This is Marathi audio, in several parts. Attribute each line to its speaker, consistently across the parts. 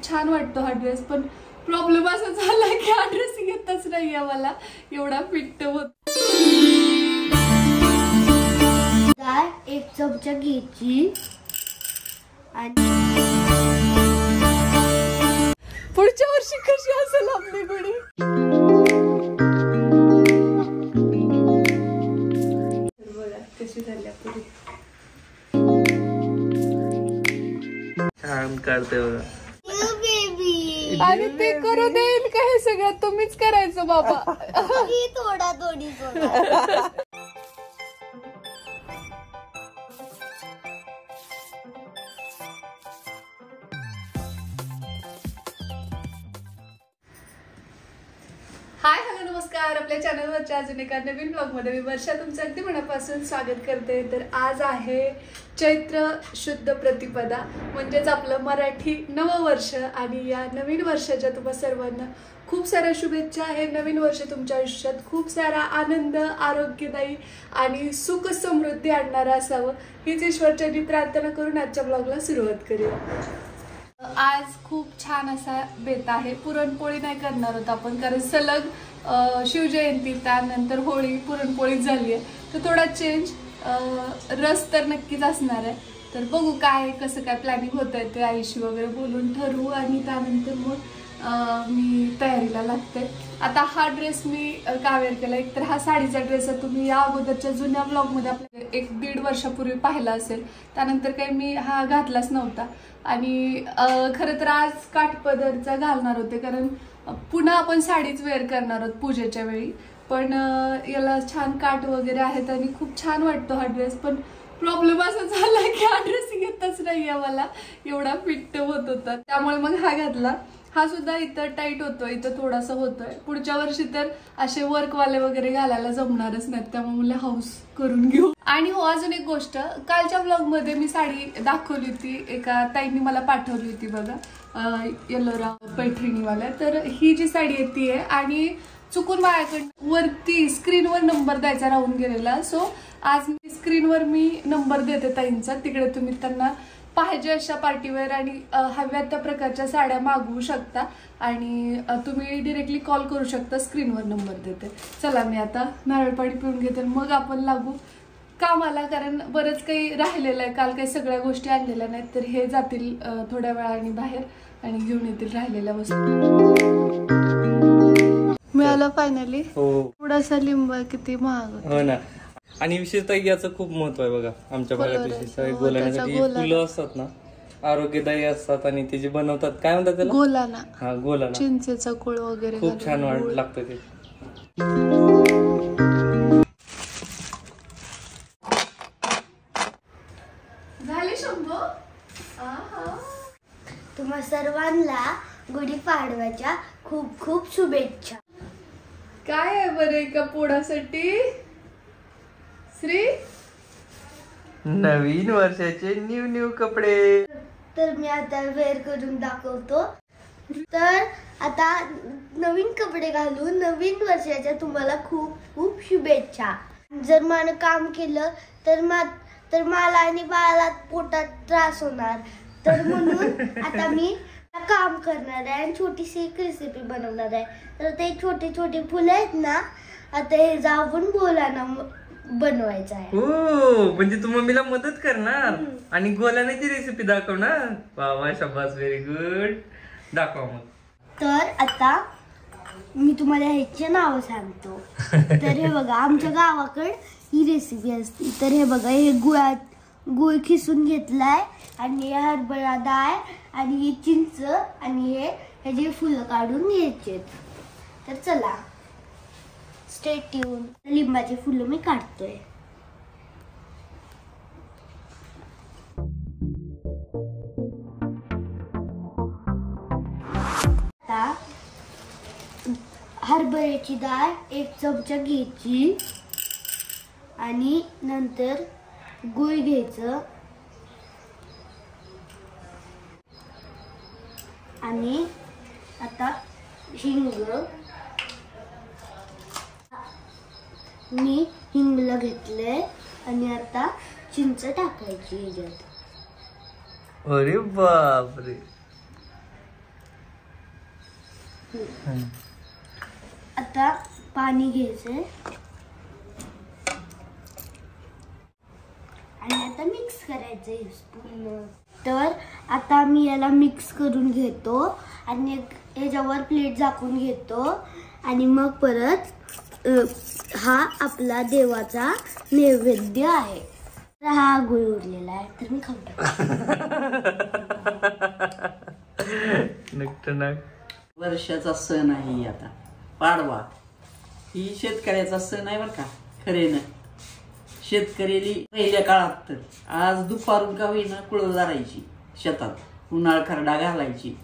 Speaker 1: खूप छान वाटतो हा ड्रेस, पण प्रॉब्लेम असा झाला की हा ड्रेस येतच नाहीये मला, एवढा फिट होत.
Speaker 2: एक चमचा घ्यायची आणि
Speaker 1: पुढच्या वर्षी कशी असेल आपली गुढी. बघा कशी झाली आपली.
Speaker 3: छान काढते बघा.
Speaker 1: आणि ते करू देईल का हे सगळं तुम्हीच करायचं बाबा.
Speaker 2: थोडा थोडी
Speaker 1: हाय हॅलो नमस्कार. आपल्या चॅनलवरच्या अजून एका नवीन ब्लॉगमध्ये मी वर्षा तुमचं अगदी मनापासून स्वागत करते. तर आज आहे चैत्र शुद्ध प्रतिपदा, म्हणजेच आपलं मराठी नववर्ष. आणि या नवीन वर्षाच्या तुम्हा सर्वांना खूप साऱ्या शुभेच्छा. हे नवीन वर्ष तुमच्या आयुष्यात खूप सारा आनंद, आरोग्यदायी आणि सुख समृद्धी आणणारं असावं हीच ईश्वरचरणी प्रार्थना करून आजच्या ब्लॉगला सुरुवात करूया. आज खूप छान असा बेत आहे. पुरणपोळी नाही करणार होत आपण, कारण सलग शिवजयंती त्यानंतर होळी, पुरणपोळीच झाली आहे. तर थोडा चेंज, रस तर नक्कीच असणार आहे. तर बघू काय कसं काय प्लॅनिंग होत आहे ते आईशी वगैरे बोलून ठरवू. आणि त्यानंतर मग मी तयारीला लागते. आता हा ड्रेस मी का वेअर केला, एक तर हा साडीचा ड्रेस आहे. तुम्ही या अगोदरच्या जुन्या ब्लॉगमध्ये आपल्या 1-1.5 वर्षापूर्वी पाहिला असेल. त्यानंतर काही मी हा घातलाच नव्हता. आणि खरं तर आज काठपदरचा घालणार होते, कारण पुन्हा आपण साडीच वेअर करणार आहोत पूजेच्या वेळी. पण याला छान काठ वगैरे आहेत आणि खूप छान वाटतो हा ड्रेस. पण प्रॉब्लेम असा झाला की हा ड्रेस येतच नाहीये मला, एवढा फिट होत होता. त्यामुळे मग हा घातला. हा सुद्धा इथं टाईट होतोय, इथं थोडासा होतोय. पुढच्या वर्षी तर असे वर्कवाले वगैरे घालायला जमणारच नाहीत, त्यामुळे मला हाऊस करून घेऊ. आणि हो, अजून एक गोष्ट, कालच्या ब्लॉगमध्ये मी साडी दाखवली होती, एका ताईंनी मला पाठवली होती बघा, येलोरा पैठणीवाल्या. तर ही जी साडी आहे ती आहे, आणि चुकून माझ्याकडून वरती स्क्रीनवर नंबर द्यायचा राहून गेलेला. सो आज स्क्रीनवर मी नंबर देते ताईंचा, तिकडे तुम्ही त्यांना पाहिजे अशा पार्टीवेअर आणि हव्या त्या प्रकारच्या साड्या मागवू शकता. आणि तुम्ही डिरेक्टली कॉल करू शकता, स्क्रीनवर नंबर देते. चला मी आता नारळ पाणी पिऊन घेते, मग आपण लागू कामाला. कारण बरंच काही राहिलेलं आहे, काल काही सगळ्या गोष्टी आणलेल्या नाहीत. तर हे जातील थोड्या वेळाने बाहेर आणि घेऊन येतील राहिलेल्या वस्तू. मिळालं फायनली. थोडासा लिंब किती महाग
Speaker 3: हो ना. आणि विशेषतः याचं खूप महत्व आहे बघा आमच्या भागात. विशेषतः गोलाण्यासाठी फुलं असतात ना, आरोग्यदायी असतात. आणि ते जे बनवतात, काय म्हणतात त्याला,
Speaker 1: गोलाना.
Speaker 3: हा, गोलाना.
Speaker 1: चिंचेचा गुळ वगैरे
Speaker 3: खूप छान लागतं ते.
Speaker 1: झाले शंभो.
Speaker 2: तुम्हा सर्वांना गुढीपाडव्याच्या खूप खूप शुभेच्छा.
Speaker 1: काय आहे बरं एका पोळासाठी श्री?
Speaker 3: नवीन वर्षाचे न्यू कपडे.
Speaker 2: तर मी आता वेअर करून दाखवतो. तर आता नवीन कपडे घालून नवीन वर्षाच्या तुम्हाला खूप खूप शुभेच्छा. जर मला काम केलं तर मला आणि बाळाला पोटात त्रास होणार, तर म्हणून आता मी काम करणार आहे आणि छोटीशी एक रेसिपी बनवणार आहे. तर ते छोटे छोटे फुलं आहेत ना, आता हे जाऊन गोलाना बनवायचं आहे.
Speaker 3: हो, म्हणजे तू मम्मीला मदत करणार आणि गोलाण्याची रेसिपी दाखवणार. वा, शाबास, व्हेरी गुड. दाखवा मग.
Speaker 2: तर आता मी तुम्हाला ह्याचे नाव सांगतो. तर हे बघा, आमच्या गावाकडे ही रेसिपी असते. तर हे बघा, हे गुळ खिसून घेतलाय, आणि हे हरभरा डाळ, आणि हे चिंच, आणि ह्याचे फुलं काढून घ्यायचे. तर चला स्टे ट्यून. लिंबाचे फुलं मी काढतोय. आता हरभऱ्याची डाळ 1 चमचा घ्यायची, आणि नंतर गूळ घ्यायचं, आणि आता हिंग. मी हिंगला घेतलंय, आणि आता चिंच टाकायची ह्याच्यात.
Speaker 3: अरे बापरे.
Speaker 2: आता पाणी घ्यायचंय आणि आता मिक्स करायचंय पूर्ण. तर आता मी याला मिक्स करून घेतो आणि याच्यावर प्लेट झाकून घेतो आणि मग परत हा आपला देवाचा नैवेद्य आहे. हा गुळ उरलेला आहे तर मी खाऊ
Speaker 3: टाकतो.
Speaker 4: वर्षाचा सण आहे आता पाडवा. ही शेतकऱ्याचा सण आहे बरं का. खरे ना शेतकऱ्याली पहिल्या काळात तर आज दुपारून का होईना कुळं धरायची शेतात, उन्हाळ खरडा घालायची.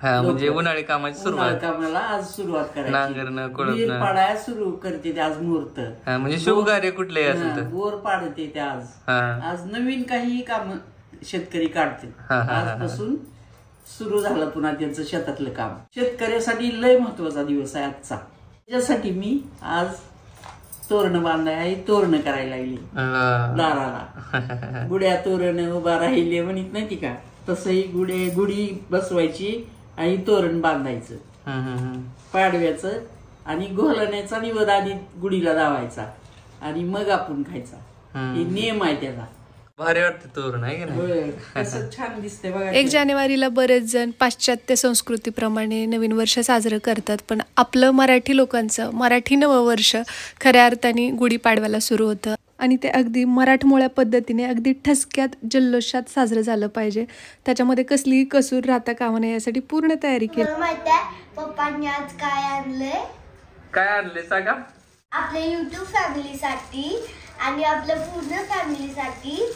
Speaker 3: म्हणजे उन्हाळी कामाची सुरुवात,
Speaker 4: कामाला आज सुरुवात करायची.
Speaker 3: नांगरणं
Speaker 4: बोर पाडाया सुरू करते ते आज मुहूर्त.
Speaker 3: म्हणजे शुभकार्य कुठले असेल तर
Speaker 4: बोर पाडते ते आज नवीन काही काम शेतकरी काढते. आजपासून सुरू झालं पुन्हा त्यांचं शेतातलं काम. शेतकऱ्यासाठी लय महत्वाचा दिवस आहे आजचा. त्याच्यासाठी मी आज तोरण बांधाय तोरण करायला लागली दाराला. गुड्या तोरण उभा राहिले म्हणत नाही का, तसंही गुढी बसवायची आणि तोरण बांधायचं पाडव्याचं. आणि घोलण्याचा निवद आधी गुढीला लावायचा आणि मग आपण खायचा. हे नियम आहे त्याचा.
Speaker 3: भारी वाटतं तोरण आहे की
Speaker 4: कसं छान दिसते बघा.
Speaker 1: 1 जानेवारीला बरेच जण पाश्चात्य संस्कृतीप्रमाणे नवीन वर्ष साजरं करतात, पण आपलं मराठी लोकांचं मराठी नववर्ष खऱ्या अर्थाने गुढीपाडव्याला सुरू होतं आणि ते अगदी मराठमोळ्या पद्धतीने अगदी ठसक्यात जल्लोषात साजरं झालं पाहिजे. त्याच्यामध्ये कसलीही कसूर राहता कामा नये यासाठी पूर्ण तयारी केली.
Speaker 2: माहिती आहे पप्पांनी आज काय आणलंय?
Speaker 3: काय आणले सांगा?
Speaker 2: आपल्या युट्यूब फॅमिलीसाठी आणि आपल्या पूर्ण फॅमिलीसाठी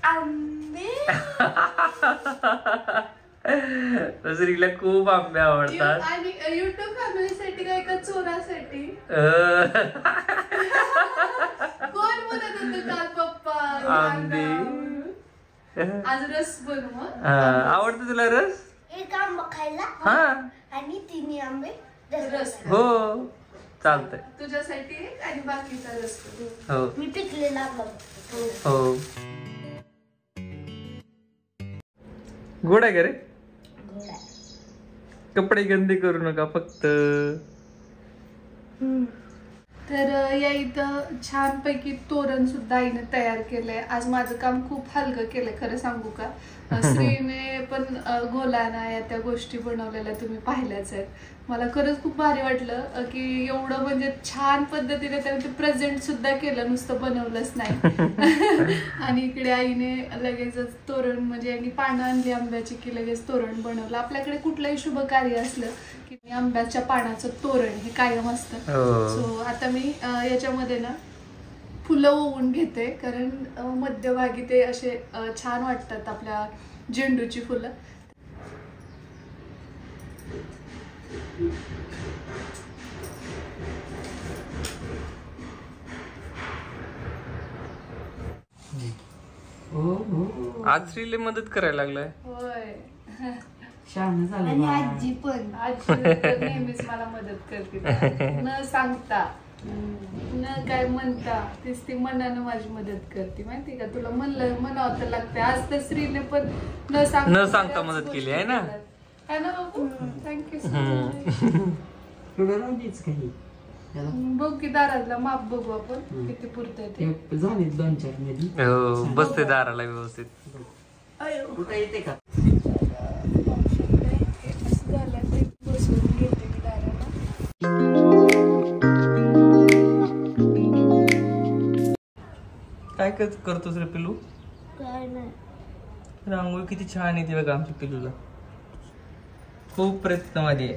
Speaker 2: आंबे.
Speaker 3: नजरीला खूप आंबे आवडतात.
Speaker 1: आणि युट्यूब फॅमिलीसाठी काय का चोरासाठी? कोण बोलत होतं काल पप्पा
Speaker 3: आंबे?
Speaker 1: आज रस बनव.
Speaker 3: आवडतं तुला रस?
Speaker 2: एक आंबा खायला
Speaker 3: हा
Speaker 2: आणि 3 आंबे
Speaker 1: रस
Speaker 3: हो चालतंय.
Speaker 1: तुझ्यासाठी एक आणि बाकीचा रस.
Speaker 3: हो
Speaker 2: मी पिकलेला आंबा.
Speaker 3: हो गोड आहे का रे? कपडे गंदे करू नका फक्त.
Speaker 1: तर या इथं छानपैकी तोरण सुद्धा आईने तयार केलंय. आज माझं काम खूप हलकं केलंय खरं सांगू का. श्रीने पण घोलाना या त्या गोष्टी बनवलेल्या तुम्ही पाहिल्याच आहेत. मला खरंच खूप भारी वाटलं की एवढं म्हणजे छान पद्धतीने त्याने ते प्रेझेंट सुद्धा केलं, नुसतं बनवलंच नाही. आणि इकडे आईने लगेचच तोरण म्हणजे यांनी पानं आणली आंब्याची की लगेच तोरण बनवलं. आपल्याकडे कुठलंही शुभ कार्य असलं की आंब्याच्या पानाचं तोरण हे कायम असतं. सो आता मी याच्यामध्ये ना फुलं ओवून घेते, कारण मध्यभागी ते असे छान वाटतात आपल्या झेंडूची फुलं.
Speaker 3: आज श्रीले मदत करायला लागलाय.
Speaker 1: होय
Speaker 4: छान झालं.
Speaker 2: आणि आजी पण.
Speaker 1: आजी तर नेहमीच मला मदत करते, न सांगता न काय म्हणता. तीच ती मनानं माझी मदत करते माहिती का. तुला म्हणावं तर लागते. आज तर श्रीने पण न सांगता
Speaker 3: मदत केली आहे ना.
Speaker 1: है ना बाबू. Thank you so much. बघ की दारातला माप बघू आपण किती पुरतंय ते.
Speaker 4: झाले 2-4 मध्ये
Speaker 3: बसते दाराला व्यवस्थित.
Speaker 4: कुठे येते का?
Speaker 1: बसवून घेते मी दाराला.
Speaker 3: काय करतोस रे पिलू?
Speaker 2: काय नाही.
Speaker 3: रांगोळी किती छान येते बघा आमच्या पिलूला. खूप प्रयत्न माझे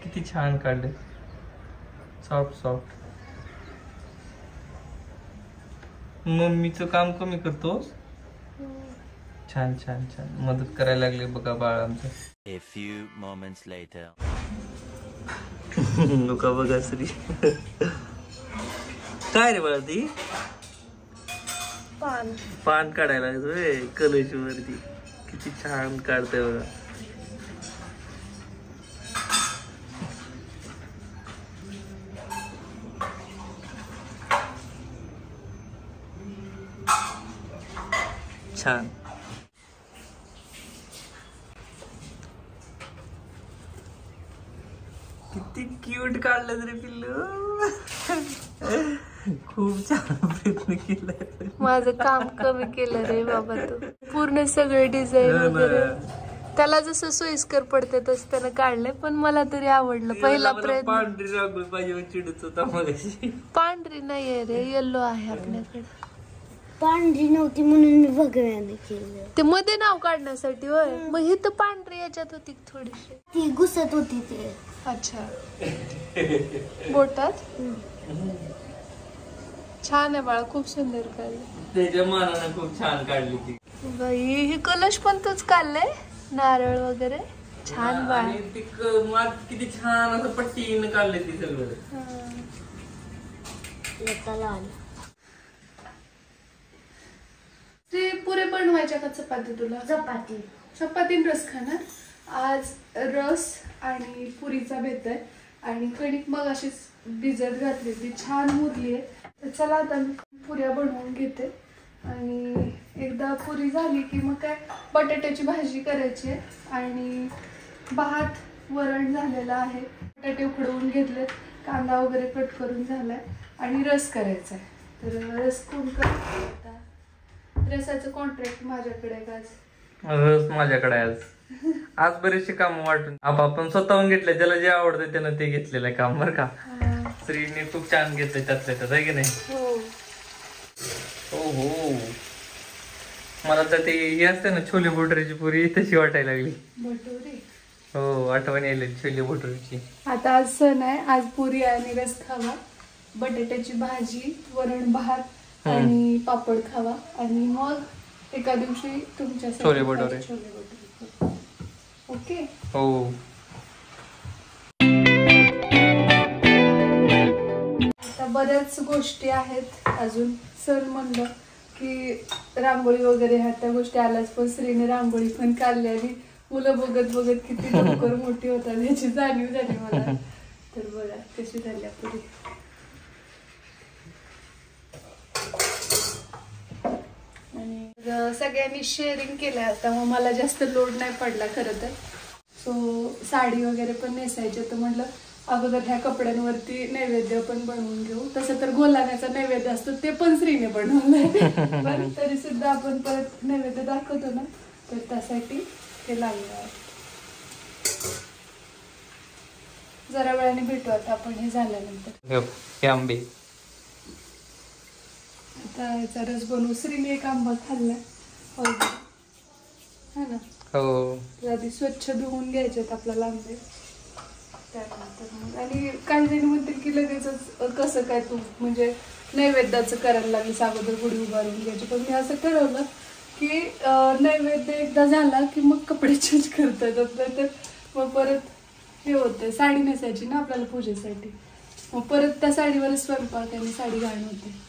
Speaker 3: किती छान काढले. Soft soft. मम्मीचं काम कमी करतोस. छान छान छान मदत करायला लागले बघा बाळ आमचं.
Speaker 5: A few moments later.
Speaker 3: नुका बघा श्री. काय रे बाळा ती? पान काढायला लागतोय कलश वरती. किती छान काढतोय बघा. छान. किती क्यूट काढलं रे पिल्लू. खूप छान प्रयत्न केलाय.
Speaker 1: माझं काम कमी केलं रे बाबा तू. पूर्ण सगळे डिझाईन वगैरे त्याला जसं सोयीस्कर पडते तसं त्यानं काढलंय, पण मला तरी आवडलं. पहिला प्रयत्न.
Speaker 3: पांढरी रांगोळी पाहिजे चिडत होता मगाशी.
Speaker 1: पांढरी नाहीये रे, येल्लो आहे आपल्याकडे.
Speaker 2: पांढरी नव्हती म्हणून मी भगव्याने केलं.
Speaker 1: ते मध्ये नाव काढण्यासाठी होय. मग ही तर पांढरी याच्यात होती थोडीशी.
Speaker 2: ती घुसत होती ते.
Speaker 1: अच्छा. बोटात छान आहे बाळा, खूप सुंदर काढलं.
Speaker 3: त्याच्या मानानं खूप छान काढली ती
Speaker 1: बाई. हे कलश पण तूच काढलंय, नारळ वगैरे छान बाळा.
Speaker 3: आणि ती किती छान असं पट्टीनं काढले ती सगळं.
Speaker 1: ते पुरे बनवायच्या का चपाती तुला?
Speaker 2: चपाती.
Speaker 1: चपाती रस खाणार. आज रस आणि पुरीचा बेत आहे आणि कणिक मग अशीच भिजत घातली, ती छान मुरली आहे. तर चला आता मी पुऱ्या बनवून घेते आणि एकदा पुरी झाली की मग काय बटाट्याची भाजी करायची आहे आणि भात वरण झालेलं आहे. बटाटे उकडवून घेतलेत, कांदा वगैरे कट करून झालाय आणि रस करायचा आहे. तर रस कोण करतो? रसाचं कॉन्ट्रॅक्ट माझ्याकडे आहे.
Speaker 3: रस माझ्याकडे आज बरेचसे काम वाटून आपण स्वतःहून घेतले. ज्याला जे आवडतं त्यानं ते घेतलेलं आहे काम, बरं का. श्रीने खूप छान घेतलंय त्यातल्या त्यात, आहे की नाही? हो हो. मला तर ते हे असते ना छोले भटुरेची पुरी तशी वाटायला लागली.
Speaker 1: भटुरे
Speaker 3: हो, आठवण यायला छोले भटुरेची.
Speaker 1: आता आज सण आहे, आज पुरी आणि रस खावा, बटाट्याची भाजी, वरण भात आणि पापड खावा आणि मग एका दिवशी तुमच्यासाठी
Speaker 3: छोले भटुरे.
Speaker 1: ओके.
Speaker 3: हो.
Speaker 1: आता बऱ्याच गोष्टी आहेत अजून. सण म्हणलं की रांगोळी वगैरे ह्या त्या गोष्टी आल्याच, पण श्रीने रांगोळी पण काढली आणि मुलं बघत बघत किती लवकर मोठी होतात याची जाणीव झाली मला. तर बघा कशी झाली पुरी. आणि सगळ्यांनी शेअरिंग केलं त्यामुळे मला जास्त लोड नाही पडला खरं तर. सो साडी वगैरे पण नेसायची, तर म्हटलं अगोदर ह्या कपड्यांवरती नैवेद्य पण बनवून घेऊ. तसं तर गोलाण्याचा नैवेद्य असतो ते पण श्रीने बनवलंय, पण तरी सुद्धा आपण परत नैवेद्य दाखवतो ना, तर त्यासाठी ते लागलं आहे. जरा वेळाने भेटू आता आपण हे झाल्यानंतर.
Speaker 3: हे आंबे
Speaker 1: आता याचा रस बनवू. श्रीने एक आंबा खाल्लाय है ना.
Speaker 3: हो.
Speaker 1: आधी स्वच्छ धुवून घ्यायचे आपल्याला आंबे. त्यानंतर मग आणि काही जणी म्हणतील की लगेचच कसं काय तू म्हणजे नैवेद्याचं करायला लागलीस, अगोदर गुढी उभारून घ्यायची. पण मी असं ठरवलं की नैवेद्य एकदा झाला की मग कपडे चेंज करता येतात, तर मग परत हे होतं साडी नेसायची ना आपल्याला पूजेसाठी, मग परत त्या साडीवरच स्वयंपाक आणि साडी घाण होते.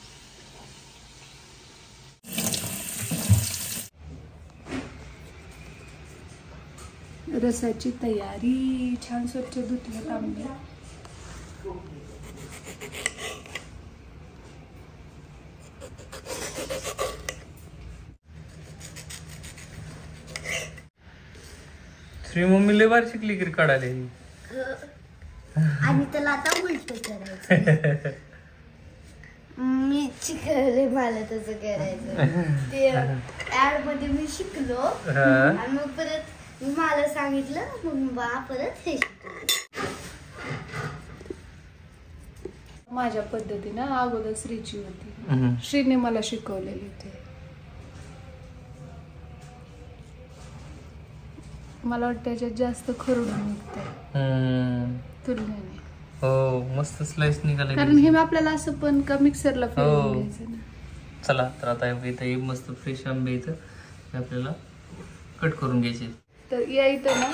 Speaker 1: रसाची तयारी. छान स्वच्छ धुतले आंबे.
Speaker 3: श्री मम्मी लय बार शिकली की काढायला.
Speaker 2: आणि त्याला आता उलट करायचं. मी शिकवले मला तसं करायचं. ते ऍड मध्ये मी शिकलो आणि मग परत मला सांगितलं, मग बा परत हे शिकलो.
Speaker 1: माझ्या पद्धतीनं अगोदर श्रीची होती, श्रीने मला शिकवलेली होती. मला वाटतं त्याच्यात जास्त खरडून निघतं तुलनेने.
Speaker 3: हो, मस्त स्लाइस निघाला.
Speaker 1: कारण हे आपल्याला असं पण का मिक्सरला फिरवून घ्यायचं ना.
Speaker 3: चला तर आता इथे मस्त फ्रेश आंबे इथं आपल्याला कट करून घ्यायचे.
Speaker 1: तर या इथं ना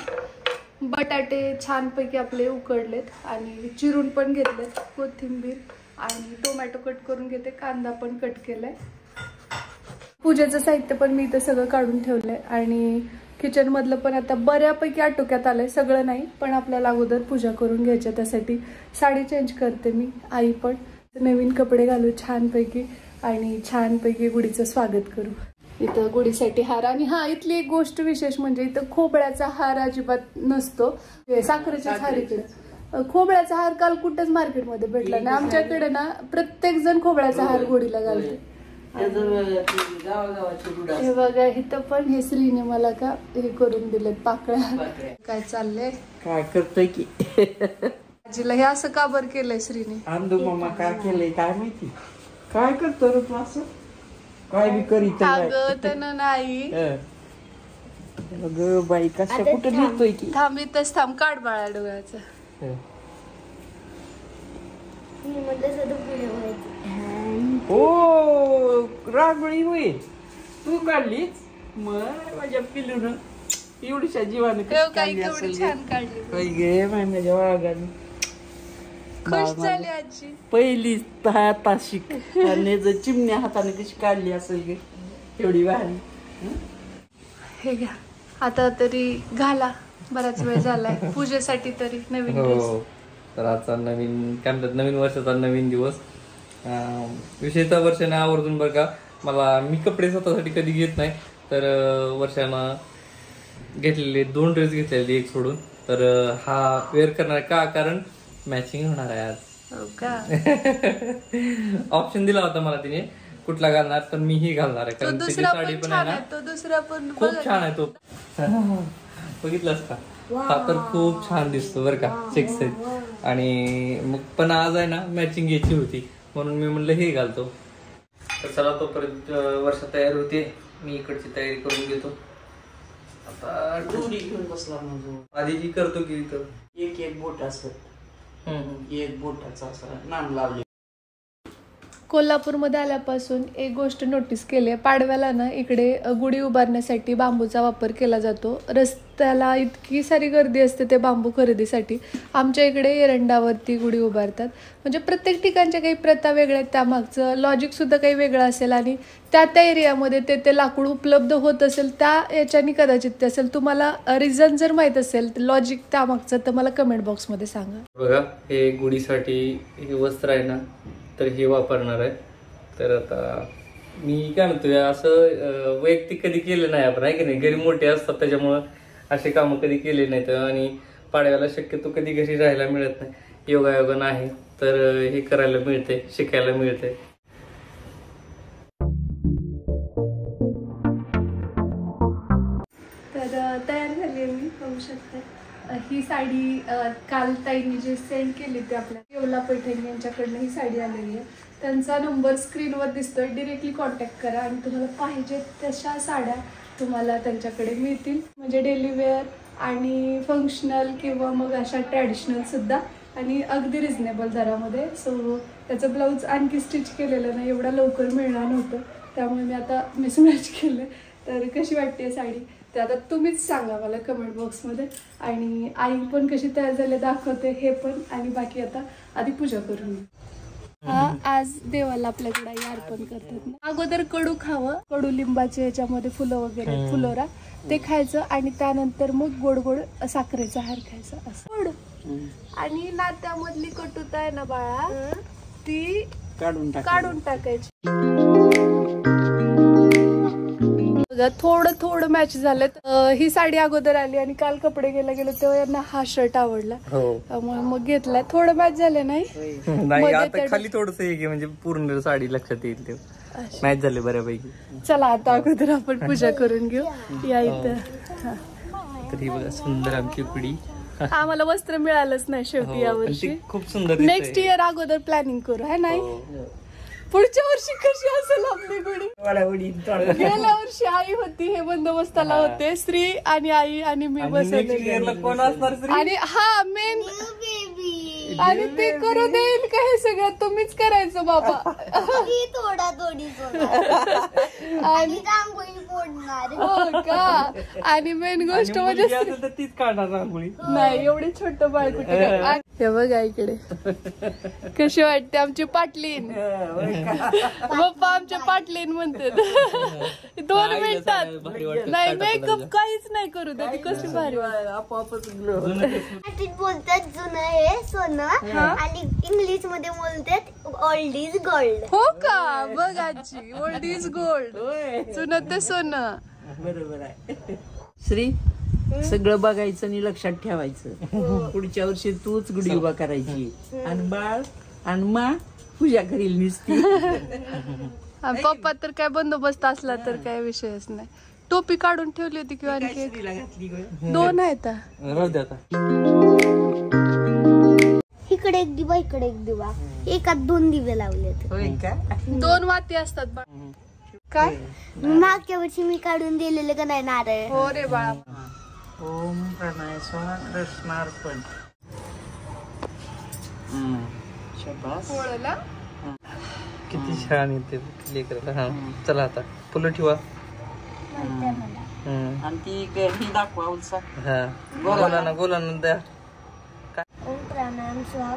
Speaker 1: बटाटे छानपैकी आपले उकडलेत आणि चिरून पण घेतलेत, कोथिंबीर आणि टोमॅटो कट करून घेते, कांदा पण कट केलाय. पूजेचं साहित्य पण मी इथं सगळं काढून ठेवलंय आणि किचन मधलं पण आता बऱ्यापैकी आटोक्यात आलंय. सगळं नाही पण आपल्याला अगोदर पूजा करून घ्यायच्या, त्यासाठी साडी चेंज करते मी. आई पण नवीन कपडे घालू छानपैकी आणि छानपैकी गुढीचं स्वागत करू. इथं गुढीसाठी हार. आणि हा इथली एक गोष्ट विशेष म्हणजे इथं खोबळ्याचा हार अजिबात नसतो, साखरेचा हार इकडे. खोबळ्याचा हार काल कुठेच मार्केटमध्ये भेटला नाही. आमच्याकडे ना प्रत्येक जण खोबळ्याचा हार गोडीला घालते. हे बघा इथं पण हे श्रीने मला का हे करून दिलेत पाकळ्या. काय चाललंय,
Speaker 4: काय करतोय की
Speaker 1: आजीला हे असं का बरं केलंय श्रीने?
Speaker 4: आंदू मामा काय केलंय काय माहिती, काय करतो रे तू असं, काय बी करीत
Speaker 1: त्यानं नाही.
Speaker 4: अगं बाई कशा कुठं लिहितोय की,
Speaker 1: थांब इथंच थांब, काढ बाळा डोळ्याचं.
Speaker 4: हो रांगोळी होईल तू काढलीच, मग माझ्या पिलून एवढीशा जीवाने
Speaker 1: छान काढली.
Speaker 4: गे माझ्या वाघाने
Speaker 1: खुश झाली आजी.
Speaker 4: पहिली ताशी आणि जर चिमण्या हाताने कशी काढली असेल गे एवढी भारी.
Speaker 1: हे घ्या आता तरी घाला, बराच वेळ झालाय पूजेसाठी तरी नवीन ड्रेस.
Speaker 3: तर आजचा नवीन काय म्हणतात नवीन वर्षाचा नवीन दिवस. विशेषतः वर्षाने आवर्जून बरं का, मला मी कपडे स्वतःसाठी कधी घेत नाही, तर वर्षानं घेतलेले 2 ड्रेस घेतलेले एक सोडून. तर हा वेअर करणार का, कारण मॅचिंग होणार आहे आज.
Speaker 1: हो का?
Speaker 3: ऑप्शन दिला होता मला तिने कुठला घालणार, तर मी ही घालणार आहे कारण त्याची साडी पण आहे ना
Speaker 1: तो दुसरा पण
Speaker 3: खूप छान आहे. तो बघितलास का, हा तर खूप छान दिसतो बरं का, चेक्स आहेत. आणि मग पण आज आहे ना मॅचिंग घ्यायची होती म्हणून मी म्हणलं हे घालतो. तर चला तोपर्यंत वर्ष तयार होते, मी इकडची तयारी करून घेतो. आता
Speaker 4: डोरी घेऊन बसला माझं
Speaker 3: आधी जी करतो की इथं
Speaker 4: एक बोट असत, एक बोटाचा असा नाम लावले.
Speaker 1: कोल्हापूरमध्ये आल्यापासून एक गोष्ट नोटीस केली आहे, पाडव्याला ना इकडे गुढी उभारण्यासाठी बांबूचा वापर केला जातो. रस्त्याला इतकी सारी गर्दी असते ते बांबू खरेदीसाठी. आमच्या इकडे एरंडावरती गुढी उभारतात. म्हणजे प्रत्येक ठिकाणच्या काही प्रथा वेगळ्या आहेत, त्यामागचं लॉजिकसुद्धा काही वेगळं असेल आणि त्या एरियामध्ये ते लाकूड उपलब्ध होत असेल त्या याच्याने कदाचित ते असेल. तुम्हाला रिझन जर माहीत असेल लॉजिक त्यामागचं तर मला कमेंट बॉक्समध्ये सांगा.
Speaker 3: बघा हे गुढीसाठी हे वस्त्र आहे ना, तर हे वापरणार आहे. तर आता मी काय म्हणतोय, असं वैयक्तिक कधी केलं नाही आपण, आहे की नाही. घरी मोठे असतात त्याच्यामुळं असे कामं कधी केले नाहीत आणि पाडव्याला शक्यतो कधी घरी राहायला मिळत नाही. योगायोगानं आहे तर हे करायला मिळते, शिकायला मिळते.
Speaker 1: तर तयार झाली मी, पाहू शकता. ही साडी काल ताईंनी जे सेंड केली ते आपल्या येवला पैठणी यांच्याकडनं ही साडी आलेली आहे. त्यांचा नंबर स्क्रीनवर दिसतोय, डिरेक्टली कॉन्टॅक्ट करा आणि तुम्हाला पाहिजे तशा साड्या तुम्हाला त्यांच्याकडे मिळतील. म्हणजे डेली वेअर आणि फंक्शनल किंवा मग अशा ट्रॅडिशनल सुद्धा, आणि अगदी रिजनेबल दरामध्ये. सो त्याचं ब्लाऊज आणखी स्टिच केलेलं नाही, एवढा लवकर मिळणार नव्हतं, त्यामुळे मी आता मिसमॅच केलं. तर कशी वाटते साडी ते आता तुम्हीच सांगा मला कमेंट बॉक्समध्ये. आणि आई पण कशी तयार झाले दाखवते हे पण. आणि बाकी आता आधी पूजा करून आज देवाला आपल्याकडे आई अर्पण करतात ना. अगोदर कडू खावं, कडू लिंबाचे याच्यामध्ये फुलं वगैरे फुलोरा ते खायचं आणि त्यानंतर मग गोड गोड साखरेचा हार खायचा असं गोड. आणि नात्यामधली कटुता आहे ना बाळा, ती काढून टाकायची. थोडं थोडं मॅच झालं. ही साडी अगोदर आली आणि काल कपडे गेला गेलो तेव्हा यांना हा शर्ट आवडला, मग घेतला. थोडं मॅच झालं नाही,
Speaker 3: आता खाली थोडस म्हणजे पूर्ण साडी लक्षात येईल ते मॅच झाले बऱ्यापैकी.
Speaker 1: चला आता अगोदर आपण पूजा करून घेऊ. या इथं
Speaker 3: तर ही बघा सुंदर आमची कुडी.
Speaker 1: आम्हाला वस्त्र मिळालंच नाही शेवटी यावर्षी.
Speaker 3: खूप सुंदर.
Speaker 1: नेक्स्ट इयर अगोदर प्लॅनिंग करू है नाही. पुढच्या वर्षी कशी असेल आपली गुढी. गेल्या वर्षी आई होती, हे बंदोबस्ताला होते श्री आणि आई आणि मी बसवले.
Speaker 3: कोण असणार?
Speaker 1: आणि हा मेन, आणि ते करू देईल का हे सगळं तुम्हीच करायचं बाबा. हो का. आणि मेन गोष्ट म्हणजे
Speaker 3: तीच काढणार रांगोळी
Speaker 1: नाही, एवढे छोट बाळ कुठे. हे बघा इकडे कशी वाटते आमची पाटलीन. पप्पा आमच्या पाटलीन म्हणतात. 2 मिनिटात नाही, मेकअप काहीच नाही करू दे, कशी भारी
Speaker 4: आपोआपच
Speaker 2: बोलतात जुनं हे सोनं आणि इंग्लिश मध्ये बोलतात ओल्ड इज गोल्ड.
Speaker 1: हो का. बघ आजी, ओल्ड इज गोल्ड, जुनं ते सोनं.
Speaker 4: बरोबर आहे. श्री सगळं बघायचं आणि लक्षात ठेवायचं. पुढच्या वर्षी तूच गुढी उभा करायची आणि बाळ आणि मा पूजा करील नुसती.
Speaker 1: पप्पा तर काय बंदोबस्त असला तर काय विषयच नाही. टोपी काढून ठेवली होती किंवा आणखी
Speaker 4: घातली
Speaker 1: 2 आहेत.
Speaker 3: राहू दे आता.
Speaker 2: इकडे एक दिवा इकडे एक दिवा, एकात 2 दिवे लावले.
Speaker 4: होय का?
Speaker 1: 2 वाती असतात बा. काय
Speaker 2: मागच्या वर्षी मी काढून दिलेले का नाही नारळ.
Speaker 1: हो रे बाळा.
Speaker 4: ओम प्रणय स्वाहा कृष्णार्पण. शाबास.
Speaker 1: ओळला
Speaker 3: किती छान येते लेकराला. हा चला आता फुलं ठेवा.
Speaker 4: आणि ती ही दाखवा उलसा.
Speaker 3: हा गोला ना द्या.
Speaker 2: ओम प्राणायाम स्वाहा.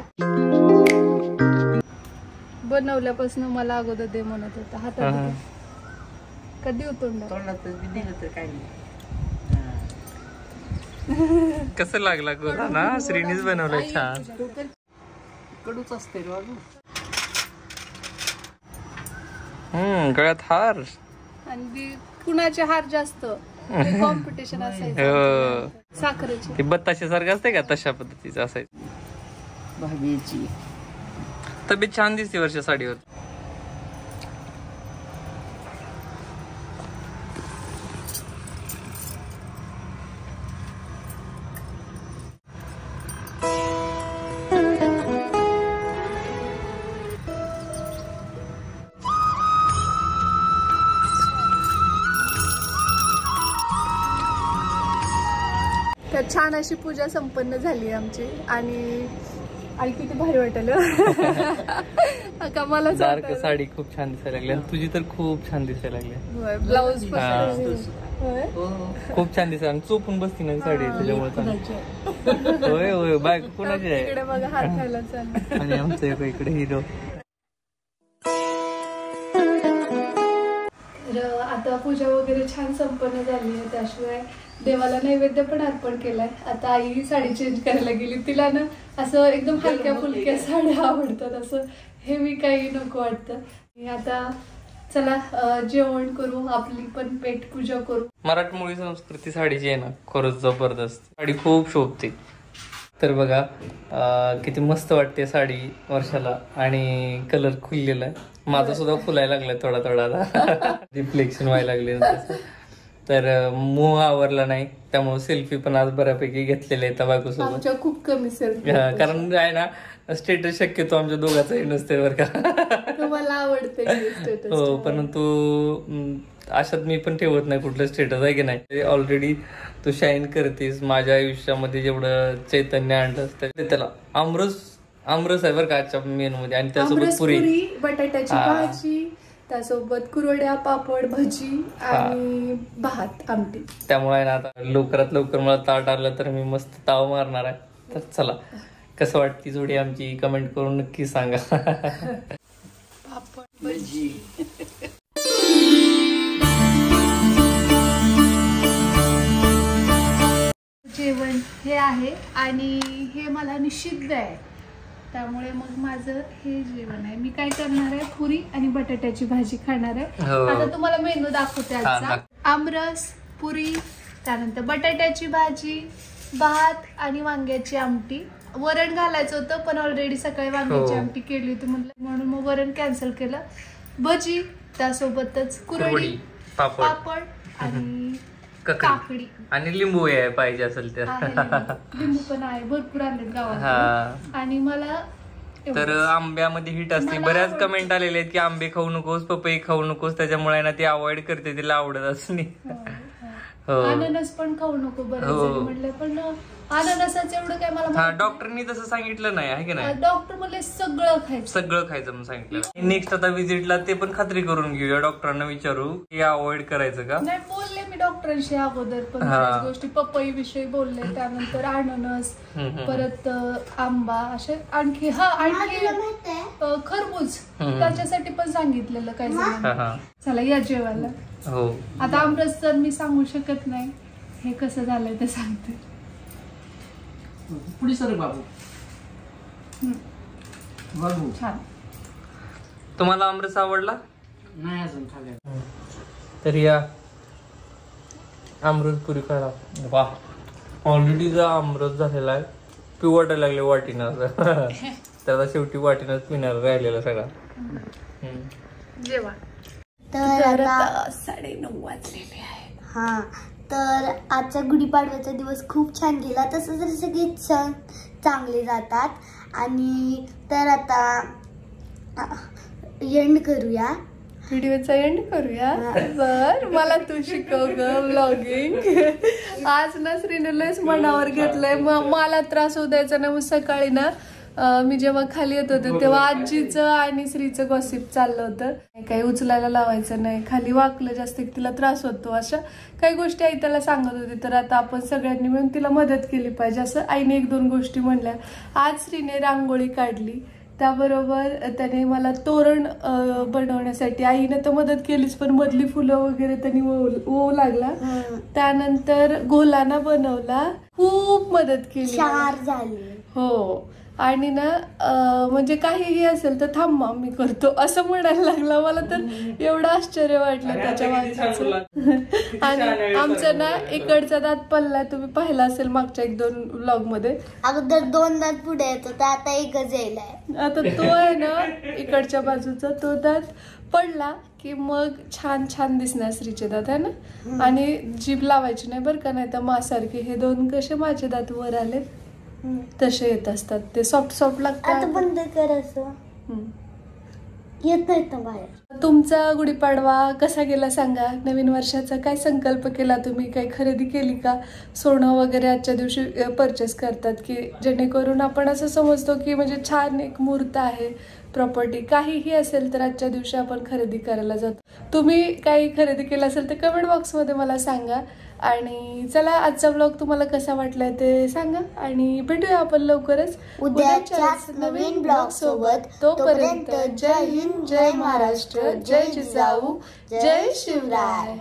Speaker 1: बनवल्यापासून मला अगोदर दे म्हणत होता. हातात दे. कधी उतरणार
Speaker 4: तोंडात दिलं तर काय नाही.
Speaker 3: कसं लागला गोला ना? श्रीनीच बनवलंय छान.
Speaker 4: कडूच असते बाबू.
Speaker 3: गळ्यात हार.
Speaker 1: आणि कुणाचे हार जास्त कॉम्पिटिशन असायचं. साखरेची
Speaker 3: ते बत्ताशे सारखं असते का तशा पद्धतीचं असायचं.
Speaker 4: भाग्याची
Speaker 3: तब्येत छान दिसते वर्षा साडीवर.
Speaker 1: तर छान अशी पूजा संपन्न झाली आमची. आणि आई किती भारी वाटलं. मला
Speaker 3: डार्क साडी खूप छान दिसायला लागली. तुझी तर खूप छान दिसायला लागली.
Speaker 1: ब्लाऊज
Speaker 3: खूप छान दिसायला. चोपून बसती ना साडी त्याच्यामुळे. होय होय बायको कुणाची आहे.
Speaker 1: इकडे बघा हात खायला चालला.
Speaker 3: आणि आमचं इकडे हिरो.
Speaker 1: आता पूजा वगैरे छान संपन्न झाली आहे. त्याशिवाय देवाला नैवेद्य पण अर्पण केलाय. आता आई साडी चेंज करायला गेली. तिला ना असं एकदम हलक्या फुलक्या साड्या आवडतात. असं हेवी काही नको वाटतं. आता चला जेवण करू. आपली पण पेट पूजा करू.
Speaker 3: मराठमोळी संस्कृती साडीची आहे ना खरंच जबरदस्त. साडी खूप शोभते. तर बघा किती मस्त वाटते साडी वर्षाला. आणि कलर खुललेला आहे. माझा सुद्धा फुलायला लागलाय थोडा थोडा. रिफ्लेक्शन व्हायला लागले. तर मोह आवरला नाही त्यामुळे सेल्फी पण आज बऱ्यापैकी घेतलेले आहेत बायकोसोबत.
Speaker 1: खूप कमी सेल्फी.
Speaker 3: कारण आहे ना स्टेटस शक्यतो आमच्या दोघांचाही नसते बरं का.
Speaker 1: मला आवडते.
Speaker 3: हो परंतु अशात मी पण ठेवत नाही कुठलं स्टेटस आहे की नाही. ऑलरेडी तू शाईन करतेस. माझ्या आयुष्यामध्ये जेवढं चैतन्य आणलं त्याला आमरस आहे बरं का आजच्या मेनू मध्ये. आणि त्यासोबत पुरी,
Speaker 1: बटाट्याची भाजी, त्यासोबत कुरवड्या, पापड, भजी आणि भात आमटी.
Speaker 3: त्यामुळे ना आता लवकरात लवकर मला ताट आलं तर मी मस्त ताव मारणार आहे. तर चला कसं वाटती जोडी आमची कमेंट करून नक्की सांगा.
Speaker 1: पापड भजी. जेवण हे आहे आणि हे मला निषिद्ध आहे. त्यामुळे मग माझं हे जेवण आहे. मी काय करणार आहे पुरी आणि बटाट्याची भाजी खाणार आहे. आता तुम्हाला मेनू दाखवते आजचा. आमरस, पुरी, त्यानंतर बटाट्याची भाजी, भात आणि वांग्याची आमटी. वरण घालायचं होतं पण ऑलरेडी सकाळी वांग्याची आमटी केली होती म्हणून मग वरण कॅन्सल केलं. भजी, त्यासोबतच कुरवडी, पापड आणि काकडी
Speaker 3: आणि लिंबू आहे पाहिजे असेल तर.
Speaker 1: लिंबू पण आहे भरपूर आणले गावात. आणि मला
Speaker 3: तर आंब्यामध्ये हिट असते. बऱ्याच कमेंट आलेले आहेत की आंबे खाऊ नकोस, पपई खाऊ नकोस. त्याच्यामुळे ना ती अवॉइड करते. तिला आवडतच नाही.
Speaker 1: अननस पण खाऊ नको बरं म्हटलं. पण अननसाचं एवढं काय मला
Speaker 3: डॉक्टरनी तसं सांगितलं नाही आहे की नाही.
Speaker 1: डॉक्टर म्हणले सगळं
Speaker 3: खायचं म्हणून सांगितलं. नेक्स्ट आता व्हिजिटला ते पण खात्री करून घेऊया. डॉक्टरांना विचारू की अवॉइड करायचं का.
Speaker 1: नाही बोलले मी डॉक्टरांशी अगोदर पण गोष्टी. पपई विषयी बोलले, त्यानंतर अननस, परत आंबा, असे आणखी खरबूज त्याच्यासाठी पण सांगितलेलं काय. चला या जेवायला.
Speaker 3: हो
Speaker 1: आता आमरस तर मी सांगू शकत नाही. हे कसं झालंय ते सांगते.
Speaker 4: पुढे सर बाबू
Speaker 1: छान.
Speaker 3: तुम्हाला आमरस आवडला
Speaker 4: नाही अजून खाल्ला.
Speaker 3: तर या अमृत पुरी करा. वा ऑलरेडी जो अमृत झालेला आहे पिऊ वाटायला लागले वाटीनं तर आता शेवटी वाटीनच पिणार राहिलेला सगळा.
Speaker 1: जेवा.
Speaker 2: तर आता
Speaker 1: 9:30 वाजलेले आहेत.
Speaker 2: हा, तर आजचा गुढीपाडव्याचा दिवस खूप छान गेला. तसं तर सगळे सण चांगले जातात. आणि तर आता एंड करूया,
Speaker 1: व्हिडिओचा एंड करूया. बर, मला तू शिकव ग व्लॉगिंग. आज ना श्रीने लयच मनावर घेतलंय, मला त्रास होऊ द्यायचा ना. मग सकाळी ना मी जेव्हा खाली येत होते तेव्हा आजीचं आणि श्रीचं गॉसिप चाललं होतं. काही उचलायला लावायचं नाही, खाली वाकलं जास्त की तिला त्रास होतो, अशा काही गोष्टी आई त्याला सांगत होती. तर आता आपण सगळ्यांनी मिळून तिला मदत केली पाहिजे असं आईने 1-2 गोष्टी म्हणल्या. आज श्रीने रांगोळी काढली, त्याबरोबर त्याने मला तोरण बनवण्यासाठी आईने तर मदत केलीच, पण मधली फुलं वगैरे त्यांनी ओवू लागला. त्यानंतर गोलाना बनवला, खूप मदत केली,
Speaker 2: 4 झाले.
Speaker 1: हो. आणि ना म्हणजे काहीही असेल तर थांबा मी करतो असं म्हणायला लागला. मला तर एवढं आश्चर्य वाटलं त्याच्या माणसाचं. आणि आमचं ना इकडचा दात पडला, तुम्ही पाहिला असेल मागच्या 1-2 व्लॉग मध्ये.
Speaker 2: अगोदर 2 दात पुढे येतो, तर आता एकच यायलाय.
Speaker 1: आता तो आहे ना इकडच्या बाजूचा तो दात पडला की मग छान छान दिसणार श्रीचे दात आहे ना. आणि जीभ लावायची नाही बरं का, नाही तर मासारखे हे 2 कसे माझे दात वर आले तसे येत असतात, ते सॉफ्ट लागतात.
Speaker 2: आता बंद कर, असं येतोय तर बाहेर.
Speaker 1: तुमचा गुढीपाडवा कसा गेला सांगा. नवीन वर्षाचा काय संकल्प केला तुम्ही, काही खरेदी केली का? सोनं वगैरे आजच्या दिवशी परचेस करतात की जेणेकरून आपण असं समजतो की म्हणजे छान एक मुहूर्त आहे, प्रॉपर्टी काहीही असेल तर आजच्या दिवशी आपण खरेदी करायला जातो. तुम्ही काही खरेदी केलं असेल तर कमेंट बॉक्समध्ये मला सांगा. आणि चला, आजचा ब्लॉग तुम्हाला कसा वाटलाय ते सांगा आणि भेटूया आपण लवकरच
Speaker 2: उद्याच्याच नवीन ब्लॉग सोबत.
Speaker 1: तोपर्यंत जय हिंद, जय महाराष्ट्र, जय जिजाऊ, जय शिवराय.